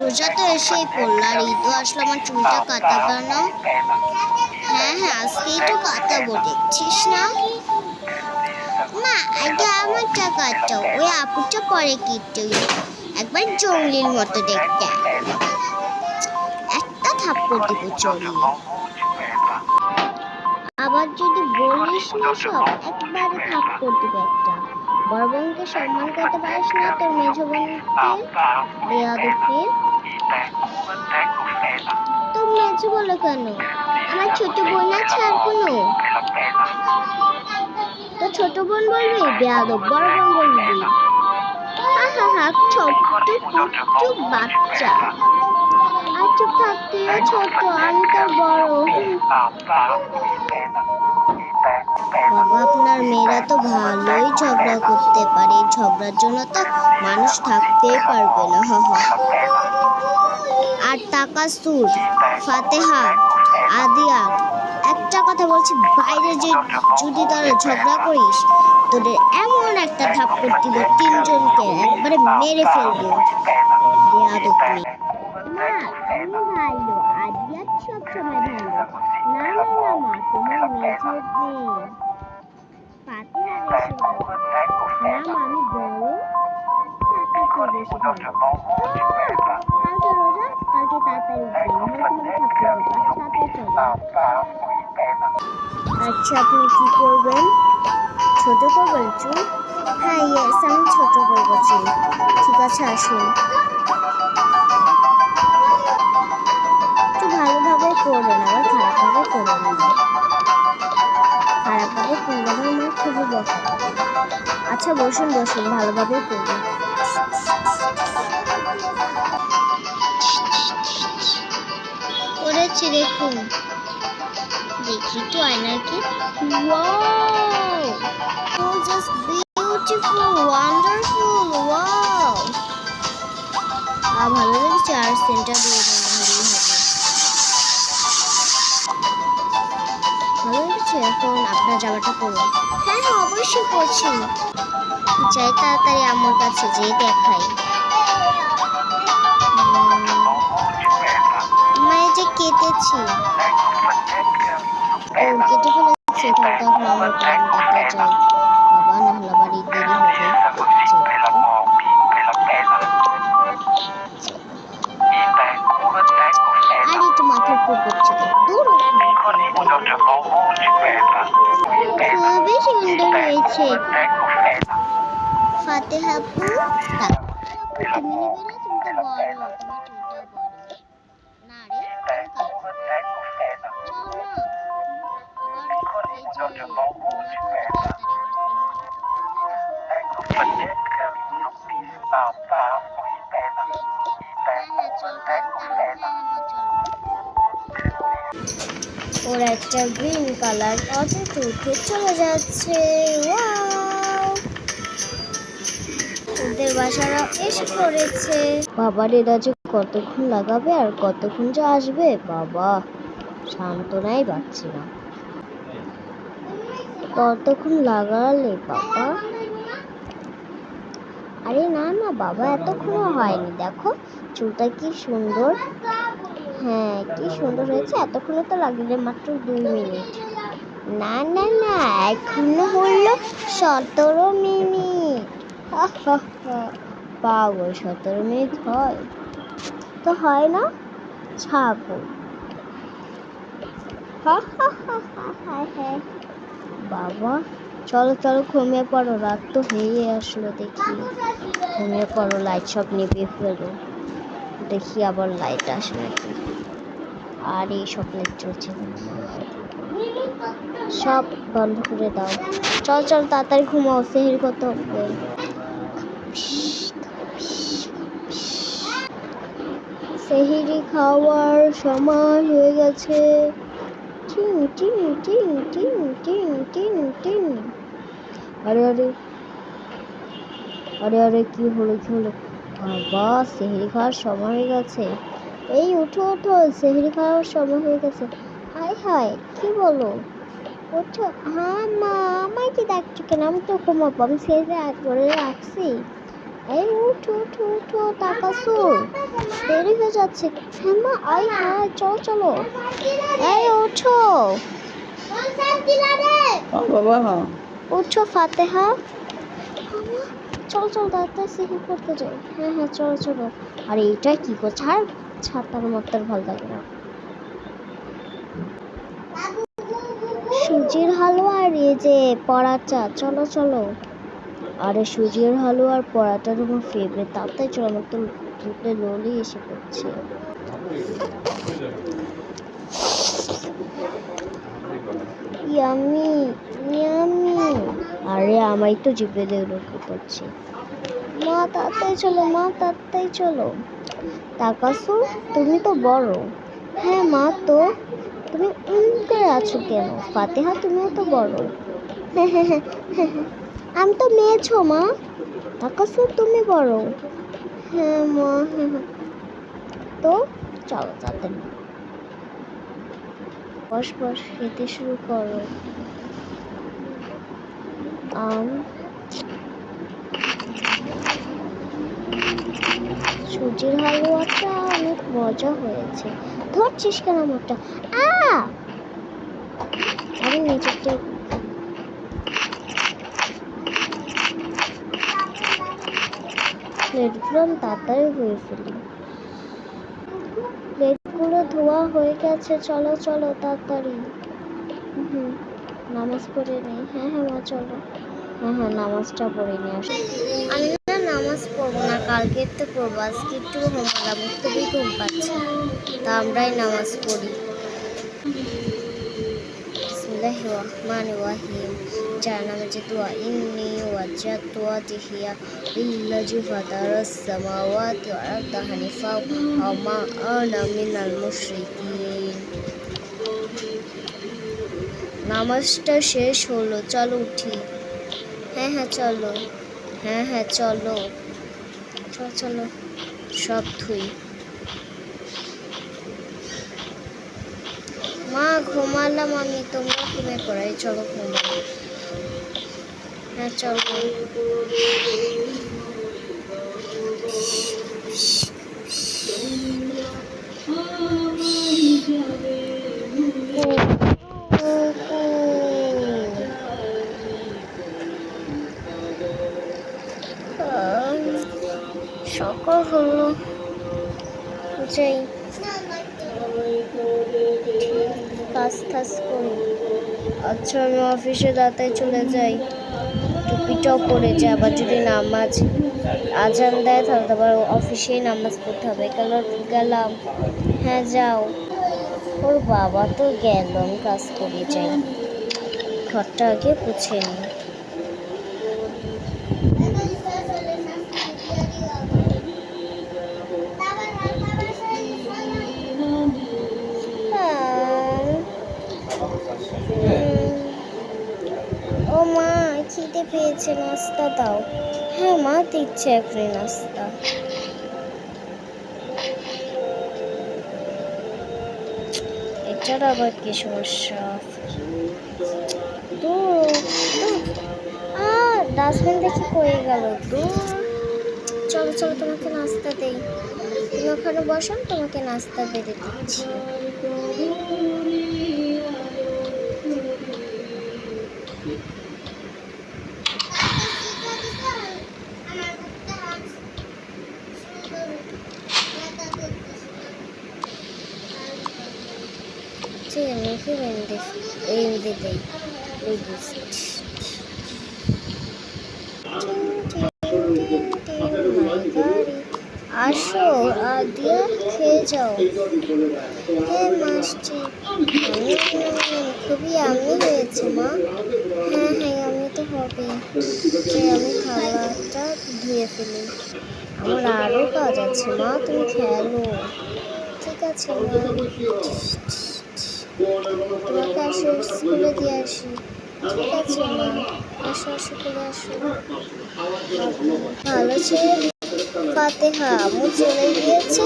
রোজা তো এসেই পড়লো আর ঈদও আসলো, আমার চুলটা কাটাবে না? হ্যাঁ হ্যাঁ, আজকেই তো কাটাবো, দেখছিস না? মা, আগে আমারটা কাটো, ওই আপুটা পরে কিটু, একবার জঙ্গলির মতো দেখতে। একটা থাপ্পড় দিব চড়িয়ে। আবার যদি বলিস না সব, একবারে থাপ্পড় দিব একটা। বড় বোনকে সম্মান করতে পারিস না, তোর মেজ বোনকে বেয়াদবি। তো মেজ বলো কেন? আমার ছোট বোন আছে আর কোনো? তো ছোট বোন বলবি বেয়াদব, বড় বোন বলবি। হা হা হা, ছোট্ট কুট্টু বাচ্চা। আর চুপ থাকতে, ছোট, আমি তোর বড়। বাবা, আপনার মেয়েরা তো ভালোই ঝগড়া করতে পারে, ঝগড়ার জন্য তো মানুষ থাকতেই পারবে না। হা হা। আর তাকাসুর, ফাতেহা, আদিয়া, একটা কথা বলছি, বাইরে যে যদি তোরা ঝগড়া করিস, তোদের এমন একটা থাপ্পড় দিব, তিনজনকে একবারে মেরে ফেলবো। বেয়াদব মেয়ে। মা, তুমি ভালো, আদিয়া সবসময় ভালো। না না না মা, তোমার মেজো মেয়ে ফাতেহা বেশি ভালো। না মা, আমি বড়, তাকাতে বেশি ভালো। কালকে রোজা, কালকে তাড়াতাড়ি উঠবেন, নাহলে তোমাকে থাপ্পড় দিব। আচ্ছা তাড়াতাড়ি চলো। আচ্ছা, আপনি কি করবেন? ছোট করবেন চুল? হ্যাঁ ইয়েস, আমি ছোট করবো চুল। ঠিক আছে, আসুন। একটু ভালোভাবে করবেন, আবার খারাপভাবে করবেন না। খারাপভাবে করলে আমার মা খুবই বকা। আচ্ছা বসুন বসুন, ভালোভাবেই করবেন। করেছি দেখুন, দেখি তো আয়নার কি। Wow, so just beautiful, wonderful, wow. ভালো লেগেছে, আর সেন্টার দিয়ে দেন, ভালোই হবে। ভালো লেগেছে, এখন আপনার জামাটা পরুন। হ্যাঁ হ্যাঁ, অবশ্যই করছি। যাই তাড়াতাড়ি আমার কাছে যেয়ে দেখাই। মায়ে যে কেটেছি, ও কেটে ফেলেছে, তাহলে এখন আমার প্ল্যান দেখতে যাই। বাবা, না হলে আবার দেরি হবে। আর একটু মাথার উপর পড়ছে, দূর খুবই সুন্দর হয়েছে। ফাতেহা আপু, তুমি নিবে না? তুমি তো বড়, তোমার চুলটাও বড়। না রে, চুল কাট। চল না, আবার এই যে ঘুমাতে হবে তাড়াতাড়ি, আবার সেহরিটা তো হবে না। হ্যাঁ হ্যাঁ চল তাড়াতাড়ি, হ্যাঁ হ্যাঁ চল। ওরা একটা গ্রিন কালার অটোতে উঠে চলে যাচ্ছে। ওয়াও, ওদের বাসারা এসে পড়েছে। বাবার এরা যে কতক্ষণ লাগাবে আর কতক্ষণ যে আসবে, বাবা সান্ত্বনাই পাচ্ছি না। কতক্ষণ লাগালে বাবা? আরে না না বাবা, এতক্ষণও হয়নি, দেখো চুলটা কি সুন্দর। হ্যাঁ কি সুন্দর হয়েছে, এতক্ষণে তো লাগলে মাত্র 2 মিনিট। না না না, এখনো হলো 17 মিনিট। পাগল, 17 মিনিট হয় তো হয় না, ছাগল। বাবা চলো চলো, ঘুমিয়ে পড়ো, রাত তো হয়ে আসলো। দেখি ঘুমিয়ে পড়ো, লাইট সব নিভিয়ে ফেলো। দেখি আবার লাইট আসে নাকি। আর এই সব লাইট চলছে, সব বন্ধ করে দাও। চল চল তাড়াতাড়ি ঘুমাও, সেহের কত হবে। সেহরি খাওয়ার সময় হয়ে গেছে। টিং টিং টিং টিং টিং টিং টিং। আরে আরে আরে আরে, কি হলো কি হলো? বাবা, সেহরি খাওয়ার সময় হয়ে গেছে। এই উঠো উঠো, সেহরি খাওয়ার সময় হয়ে গেছে। হায় হায়, কি বলো? ওঠো। হ্যাঁ মা, আমায় কি ডাকছো কেন? আমি তো ঘুমাবো, আমি সেহরি করে রাখছি। এই উঠো উঠো উঠো তাকাসুর, দেরি হয়ে যাচ্ছে। হ্যাঁ মা, আয় হ্যাঁ, চলো চলো। এই ওঠো বাবা। উঠো ফাতেহা। চলো চলো তাড়াতাড়ি সিঁড়ি করতে যাই। হ্যাঁ হ্যাঁ চলো চলো। আর এইটা কি করছে? আর ছাতার মাত্রার ভালো লাগে না। সুজির হালুয়া আর এই যে পরাটা, চলো চলো। আরে সুজির হালুয়া আর পরাটা আমার ফেভারিট, তাড়াতাড়ি চলো, আমার তো মুখে লোলি এসে পড়ছে। Yummy yummy. আরে আমায় তো জিভে দিয়ে ঢুকে পড়ছে। মা তাড়াতাড়ি চলো, মা তাড়াতাড়ি চলো। তাকাসু, তুমি তো বড়। হ্যাঁ মা, তো তুমি করে আছো কেন? ফাতেহা, তুমিও তো বড়। আমি তো মেয়ে ছো মা। তাকাসু, তুমি বড়। হ্যাঁ মা, তো চলো তাড়াতাড়ি বস বস, খেতে শুরু করো। সুজির হালুয়াটা অনেক মজা হয়েছে। ধরছিস কেন আমারটা? আমি নিজেরটা প্লেটগুলো আমি তাড়াতাড়ি ধুয়ে ফেলি। প্লেটগুলো ধোয়া হয়ে গেছে, চলো চলো তাড়াতাড়ি। নামাজ পড়ে নেই। হ্যাঁ হ্যাঁ মা চলো। হ্যাঁ হ্যাঁ নামাজটা পড়ে নিয়ে আসো। আমি না নামাজ পড়বো না, কালকে তো পড়বো, আজকে একটু ঘুমালাম, খুবই ঘুম পাচ্ছে, তা আমরাই নামাজ পড়ি। বিসমিল্লাহির রহমানির রহিম। যার নামে যে দোয়া, ইন্নী ওয়াজ্জাহতু ওয়াজহিয়া লিল্লাযী ফাতারাস সামাওয়াতি ওয়াল আরদা হানিফা ওয়া মা আনা মিনাল মুশরিকিন। নামাজটা শেষ হলো, চলো উঠি। হ্যাঁ হ্যাঁ চলো। হ্যাঁ হ্যাঁ চলো চলো চলো, সব ধুই। মা ঘুমালাম আমি, তোমরা ঘুমে পড়াই, চলো ঘুমাই। হ্যাঁ চলো। সকাল হলো, যাই কাজ টাজ করি। আচ্ছা আমি অফিসে তাড়াতাড়ি চলে যাই, টুপিটাও পরে যাই, আবার যদি নামাজ আজান দেয় তাহলে আবার অফিসেই নামাজ পড়তে হবে। গেলাম। হ্যাঁ যাও। ওর বাবা তো গেল, আমি কাজ করে যাই, ঘরটা আগে পুছে নিই। ও মা, খিদে পেয়েছে, নাস্তা দাও। হ্যাঁ মা, দিচ্ছে এখনই নাস্তা। এটার আবার কি সমস্যা? ডাস্টবিন দেখি পড়ে গেল। চলো চলো, তোমাকে নাস্তা দেই, তুমি ওখানে বসো, তোমাকে নাস্তা বেড়ে দিচ্ছি। মেখে এনে দেই। আসো আদিয়া, খেয়ে যাও। হ্যাঁ মাসছি, খুবই আমি হয়েছে মা। হ্যাঁ হ্যাঁ আমি তো হবে, আমি থালাটা ধুয়ে ফেলি, আমার আরও কাজ আছে মা, তুমি খেলো। ঠিক আছে মা, তোমাকে আসো স্কুলে দিয়ে আসি। ঠিক আছে মা, আসো আসো করে আসো। ভালো ছেলে ফাতেহা, আমু চলে গিয়েছে,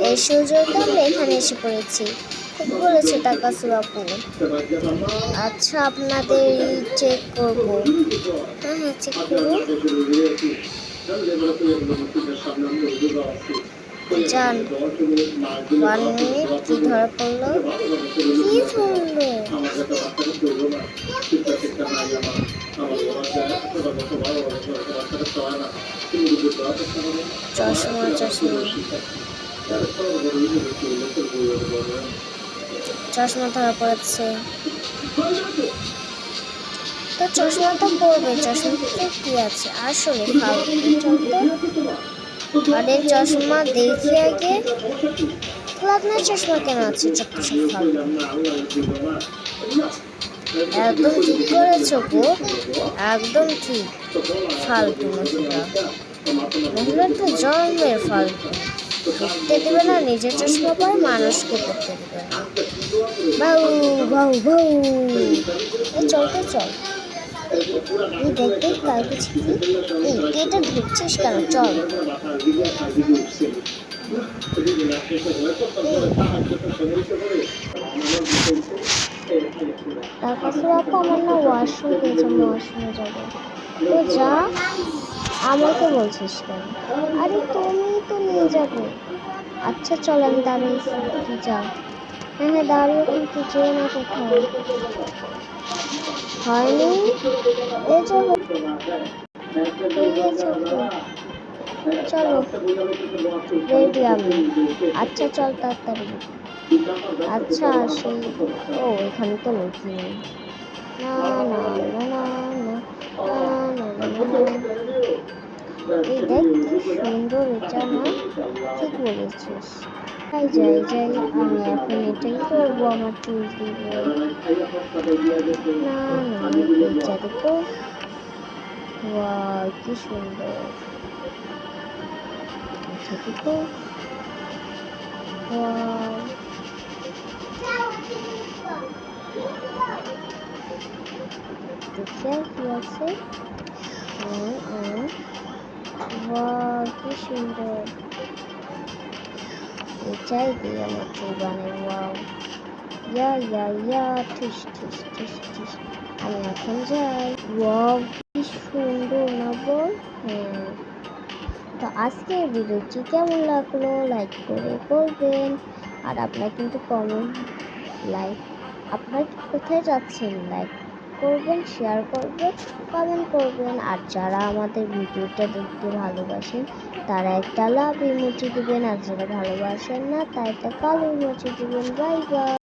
এই সুযোগে আমরা এখানে এসে পড়েছি। ঠিক বলেছে তাকাসু আপু। আচ্ছা আপনাদের চেক করবো। হ্যাঁ হ্যাঁ চেক করবো। জান 1 মিনিট কি ধরা পড়লো? কি ধরলো? চশমা চশমা চশমা ধরা পড়েছে। তো চশমা তো পড়বে, চশমাতে কি আছে? আসলে ফালতু চলতো। আরে চশমা দেখি আগে। আপনার চশমা কেন আছে? চোখটা সব ফালতু। একদম ঠিক করেছো গো, একদম ঠিক। ফালতু মহিলা তো জন্মের ফালতু। পড়তে দেবে না, নিজের চশমা পরে মানুষকে পড়তে দেবে না। বাউ বাউ বাউ, চল তো চল। এই দেখ দেখ কালকে ছিকি। এই তুই এটা ধরছিস কেন? চল। তারপর আপু আমার না ওয়াশরুম পেয়েছে, আমি ওয়াশরুমে যাবো। তো যা, আমাকে বলছিস কেন? আরে তুমি তো নিয়ে যাবে। আচ্ছা চল, আমি দাঁড়িয়েছি, তুই যা। হ্যাঁ হ্যাঁ দাঁড়িয়ে, কিন্তু যেও না কোথাও। হয়নি, এ চলো, চলো রেডি আমি। আচ্ছা চল তাড়াতাড়ি। আচ্ছা সেই, ও এখানে তো লোকই নেই। না না না না না না না না। এই দেখ কি সুন্দর এটা না, ঠিক বলেছিস। যাই যাই যাই, আমি এখন এটাই করবো, আমার চুল দিব। না না এটা দেখো, ওয়াও কি সুন্দর। আচ্ছা দেখো, ওয়াও দেখি আর কি আছে। ওয়াও কি সুন্দর। এটাই দিয়ে আমার চুল বানাই। ওয়াও ইয়া ইয়া ইয়া, ঠিস ঠিস ঠিস ঠিস। আমি এখন যাই। ওয়াও কি সুন্দর না বল? হ্যাঁ। তো আজকের ভিডিওটি কেমন লাগলো লাইক করে বলবেন। আর আপনারা কিন্তু আপনারা কোথায় যাচ্ছেন? লাইক করবেন, শেয়ার করবেন, কমেন্ট করবেন। আর যারা আমাদের ভিডিওটা দেখতে ভালোবাসেন তারা একটা লাভ ইমোজি দিবেন, আর যারা ভালোবাসেন না তারা একটা কালো ইমোজি দিবেন। Bye bye.